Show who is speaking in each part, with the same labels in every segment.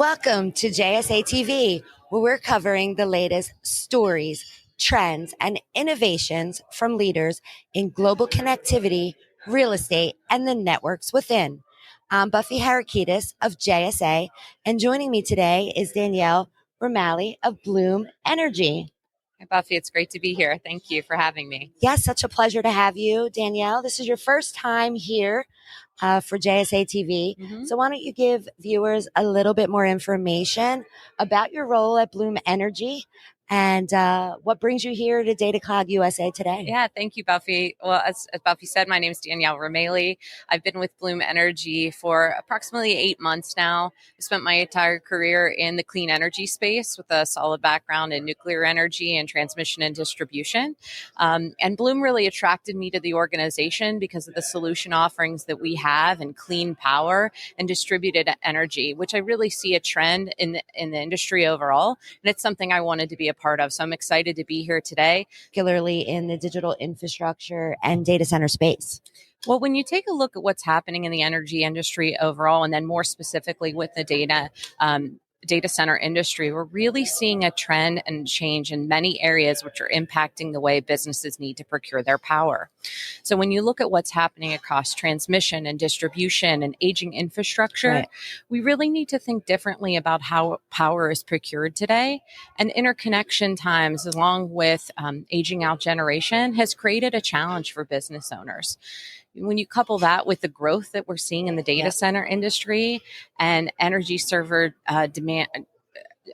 Speaker 1: Welcome to JSA TV, where we're covering the latest stories, trends, and innovations from leaders in global connectivity, real estate, and the networks within. I'm Buffy Harakitis of JSA, and joining me today is Danielle Ramaley of Bloom Energy.
Speaker 2: Hi, Buffy. It's great to be here. Thank you for having me.
Speaker 1: Yes, such a pleasure to have you, Danielle. This is your first time here for JSA TV. So why don't you give viewers a little bit more information about your role at Bloom Energy and what brings you here to Datacloud USA today?
Speaker 2: Yeah, thank you, Buffy. Well, as Buffy said, my name is Danielle Ramaley. I've been with Bloom Energy for approximately 8 months now. I spent my entire career in the clean energy space with a solid background in nuclear energy and transmission and distribution. And Bloom really attracted me to the organization because of the solution offerings that we have in clean power and distributed energy, which I really see a trend in the industry overall. And it's something I wanted to be a part of. So I'm excited to be here today.
Speaker 1: Particularly in the digital infrastructure and data center space.
Speaker 2: Well, when you take a look at what's happening in the energy industry overall, and then more specifically with the data center industry, we're really seeing a trend and change in many areas which are impacting the way businesses need to procure their power. So when you look at what's happening across transmission and distribution and aging infrastructure,
Speaker 1: Right.
Speaker 2: we really need to think differently about how power is procured today. And interconnection times, along with aging out generation, has created a challenge for business owners. When you couple that with the growth that we're seeing in the data center industry and energy server demand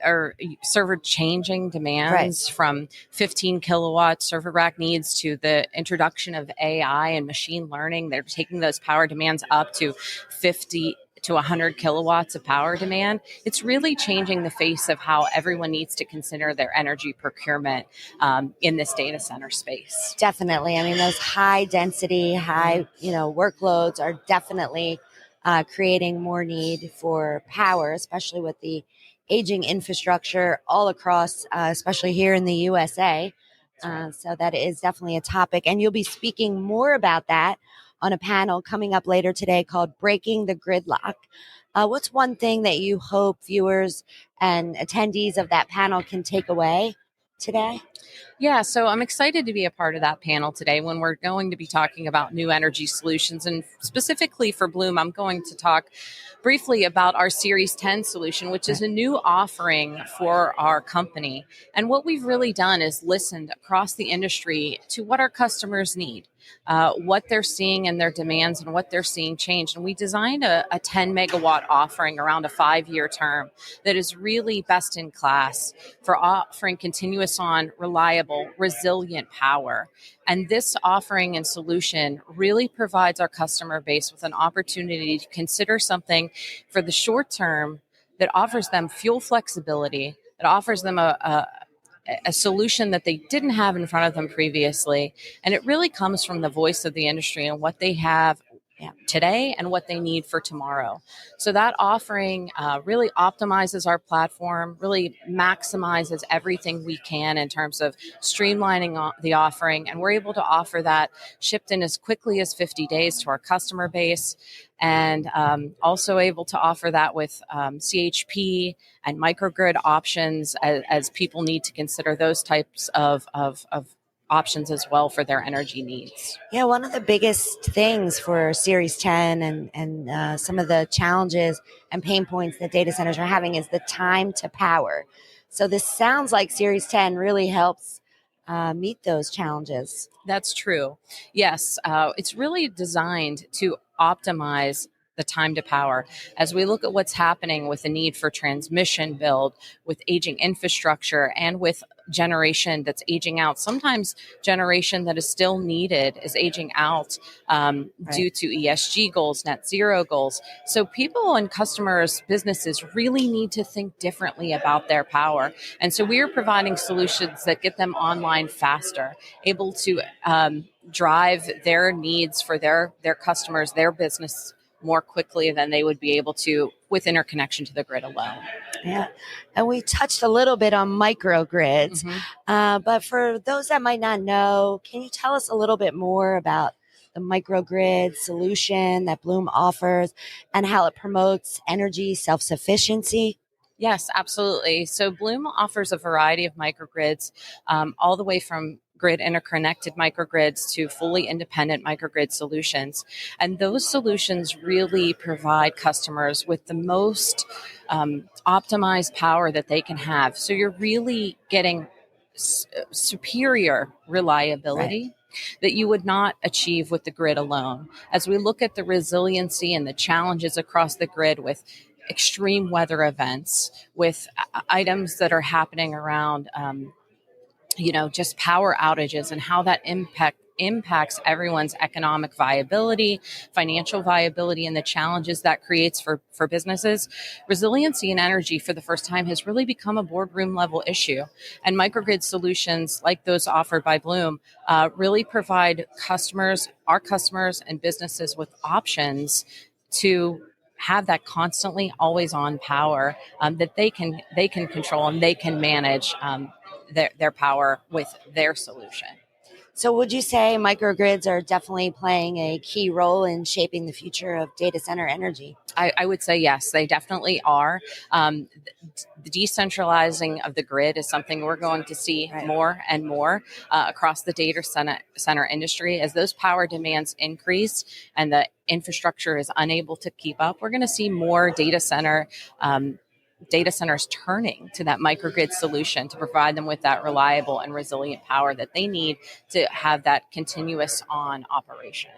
Speaker 2: or server changing demands from 15 kilowatt server rack needs to the introduction of AI and machine learning, they're taking those power demands up to 50 to 100 kilowatts of power demand. It's really changing the face of how everyone needs to consider their energy procurement in this data center space.
Speaker 1: Definitely. I mean, those high density, workloads are definitely creating more need for power, especially with the aging infrastructure all across, especially here in the USA. So that is definitely a topic. And you'll be speaking more about that on a panel coming up later today called Breaking the Gridlock. What's one thing that you hope viewers and attendees of that panel can take away today?
Speaker 2: Yeah, so I'm excited to be a part of that panel today when we're going to be talking about new energy solutions. And specifically for Bloom, I'm going to talk briefly about our Series 10 solution, which is a new offering for our company. And what we've really done is listened across the industry to what our customers need, what they're seeing in their demands and what they're seeing change. And we designed a 10 megawatt offering around a 5-year term that is really best in class for offering continuous on, reliable, resilient power. And this offering and solution really provides our customer base with an opportunity to consider something for the short term that offers them fuel flexibility, that offers them a solution that they didn't have in front of them previously. And it really comes from the voice of the industry and what they have today and what they need for tomorrow. So that offering really optimizes our platform, really maximizes everything we can in terms of streamlining the offering. And we're able to offer that shipped in as quickly as 50 days to our customer base, and also able to offer that with CHP and microgrid options as people need to consider those types of options as well for their energy needs.
Speaker 1: Yeah, one of the biggest things for Series 10 and some of the challenges and pain points that data centers are having is the time to power. So this sounds like Series 10 really helps meet those challenges.
Speaker 2: That's true. Yes, it's really designed to optimize the time to power. As we look at what's happening with the need for transmission build, with aging infrastructure, and with generation that's aging out, sometimes generation that is still needed is aging out due to ESG goals, net zero goals. So people and customers, businesses really need to think differently about their power. And so we are providing solutions that get them online faster, able to drive their needs for their customers, their business more quickly than they would be able to with interconnection to the grid alone.
Speaker 1: Yeah. And we touched a little bit on microgrids, but for those that might not know, can you tell us a little bit more about the microgrid solution that Bloom offers and how it promotes energy self-sufficiency?
Speaker 2: Yes, absolutely. So Bloom offers a variety of microgrids, all the way from grid interconnected microgrids to fully independent microgrid solutions. And those solutions really provide customers with the most optimized power that they can have. So you're really getting superior reliability.
Speaker 1: Right.
Speaker 2: That you would not achieve with the grid alone. As we look at the resiliency and the challenges across the grid with extreme weather events, with items that are happening around, just power outages and how that impacts everyone's economic viability, financial viability, and the challenges that creates for businesses. Resiliency in energy for the first time has really become a boardroom level issue. And microgrid solutions like those offered by Bloom really provide our customers and businesses with options to have that constantly always on power that they can control and they can manage their power with their solution.
Speaker 1: So would you say microgrids are definitely playing a key role in shaping the future of data center energy?
Speaker 2: I would say yes, they definitely are. The decentralizing of the grid is something we're going to see more and more across the data center industry. As those power demands increase and the infrastructure is unable to keep up, we're going to see more data centers turning to that microgrid solution to provide them with that reliable and resilient power that they need to have that continuous on operation.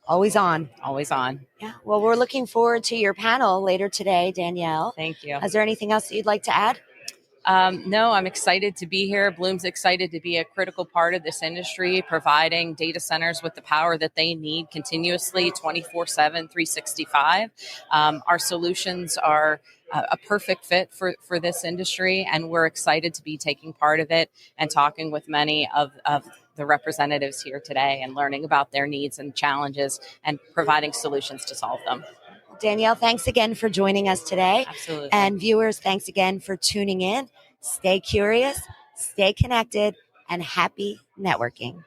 Speaker 1: Always on.
Speaker 2: Always on.
Speaker 1: Yeah. Well, we're looking forward to your panel later today, Danielle.
Speaker 2: Thank you.
Speaker 1: Is there anything else that you'd like to add?
Speaker 2: No, I'm excited to be here. Bloom's excited to be a critical part of this industry, providing data centers with the power that they need continuously, 24/7, 365. Our solutions are a perfect fit for this industry, and we're excited to be taking part of it and talking with many of the representatives here today and learning about their needs and challenges and providing solutions to solve them.
Speaker 1: Danielle, thanks again for joining us today.
Speaker 2: Absolutely.
Speaker 1: And viewers, thanks again for tuning in. Stay curious, stay connected, and happy networking.